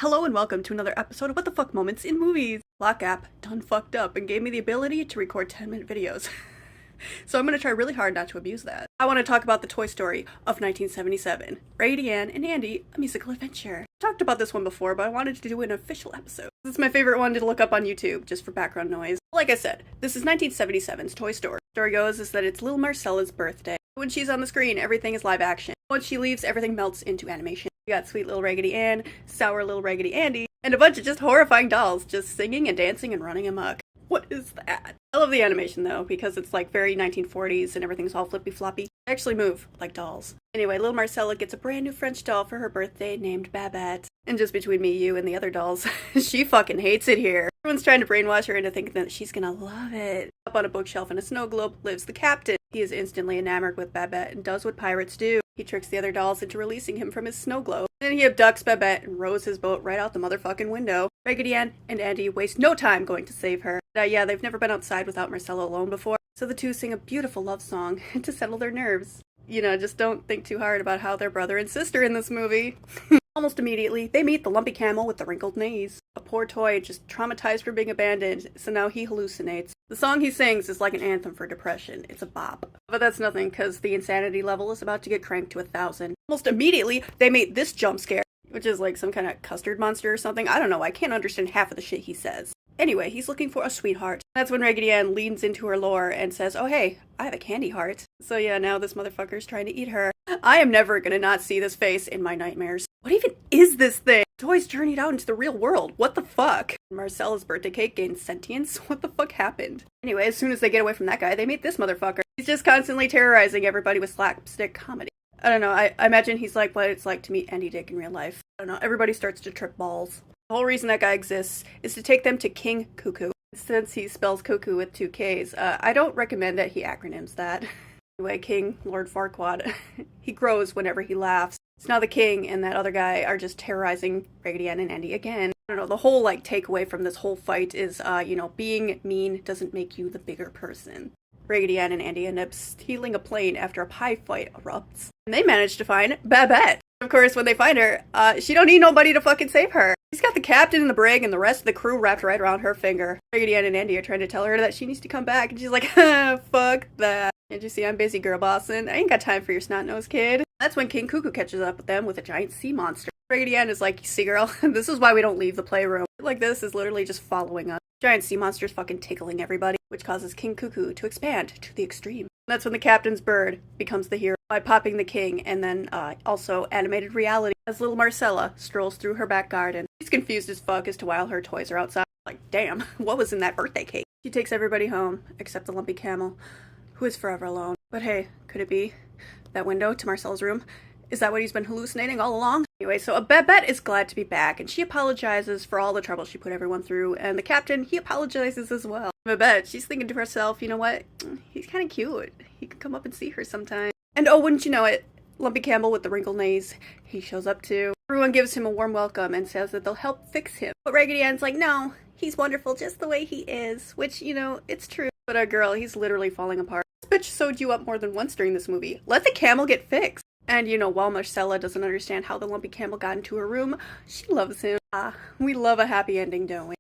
Hello and welcome to another episode of What the Fuck Moments in Movies. Lock app done fucked up and gave me the ability to record 10-minute videos. So I'm gonna try really hard not to abuse that. I want to talk about the Toy Story of 1977, Raggedy Ann and Andy, a musical adventure. I talked about this one before, but I wanted to do an official episode. This is my favorite one to look up on YouTube, just for background noise. Like I said, this is 1977's Toy Story. The story goes is that it's little Marcella's birthday. When she's on the screen, everything is live action. Once she leaves, everything melts into animation. We got sweet little Raggedy Ann, sour little Raggedy Andy, and a bunch of just horrifying dolls just singing and dancing and running amok. What is that? I love the animation though, because it's like very 1940s and everything's all flippy floppy. They actually move like dolls. Anyway, little Marcella gets a brand new French doll for her birthday named Babette. And just between me, you, and the other dolls, she fucking hates it here. Everyone's trying to brainwash her into thinking that she's gonna love it. Up on a bookshelf in a snow globe lives the captain. He is instantly enamored with Babette and does what pirates do. He tricks the other dolls into releasing him from his snow globe. Then he abducts Babette and rows his boat right out the motherfucking window. Raggedy Ann and Andy waste no time going to save her. Yeah, they've never been outside without Marcella alone before, so the two sing a beautiful love song to settle their nerves. You know, just don't think too hard about how they're brother and sister in this movie. Almost immediately, they meet the lumpy camel with the wrinkled knees. A poor toy just traumatized from being abandoned, so now he hallucinates. The song he sings is like an anthem for depression. It's a bop. But that's nothing, because the insanity level is about to get cranked to 1,000. Almost immediately, they meet this jump scare, which is like some kind of custard monster or something. I don't know, I can't understand half of the shit he says. Anyway, he's looking for a sweetheart. That's when Raggedy Ann leans into her lore and says, oh hey, I have a candy heart. So yeah, now this motherfucker's trying to eat her. I am never gonna not see this face in my nightmares. What even is this thing? Toys journeyed out into the real world. What the fuck? Marcella's birthday cake gained sentience? What the fuck happened? Anyway, as soon as they get away from that guy, they meet this motherfucker. He's just constantly terrorizing everybody with slapstick comedy. I don't know, I imagine he's like what it's like to meet Andy Dick in real life. I don't know, everybody starts to trip balls. The whole reason that guy exists is to take them to King Cuckoo. Since he spells cuckoo with 2 Ks, I don't recommend that he acronyms that. Anyway, King, Lord Farquaad, he grows whenever he laughs. So now the king and that other guy are just terrorizing Raggedy Ann and Andy again. I don't know, the whole takeaway from this whole fight is, being mean doesn't make you the bigger person. Raggedy Ann and Andy end up stealing a plane after a pie fight erupts. And they manage to find Babette. Of course, when they find her, she don't need nobody to fucking save her. She's got the captain in the brig and the rest of the crew wrapped right around her finger. Raggedy Ann and Andy are trying to tell her that she needs to come back, and she's like, fuck that. Can't you see I'm busy girl bossing? I ain't got time for your snot-nosed kid. That's when King Cuckoo catches up with them with a giant sea monster. Raggedy Ann is like, see girl, this is why we don't leave the playroom. Like this is literally just following us. Giant sea monster's fucking tickling everybody, which causes King Cuckoo to expand to the extreme. That's when the captain's bird becomes the hero by popping the king, and then also animated reality as little Marcella strolls through her back garden. She's confused as fuck as to why all her toys are outside. Like, damn, what was in that birthday cake? She takes everybody home, except the lumpy camel, who is forever alone. But hey, could it be that window to Marcella's room? Is that what he's been hallucinating all along? Anyway, so Babette is glad to be back, and she apologizes for all the trouble she put everyone through, and the captain, he apologizes as well. Babette, she's thinking to herself, you know what? He's kind of cute. He could come up and see her sometime. And oh, wouldn't you know it, Lumpy Campbell with the wrinkled knees, he shows up too. Everyone gives him a warm welcome and says that they'll help fix him. But Raggedy Ann's like, no, he's wonderful just the way he is, which, it's true. But girl, he's literally falling apart. This bitch sewed you up more than once during this movie. Let the camel get fixed. And while Marcella doesn't understand how the lumpy camel got into her room, she loves him. We love a happy ending, don't we?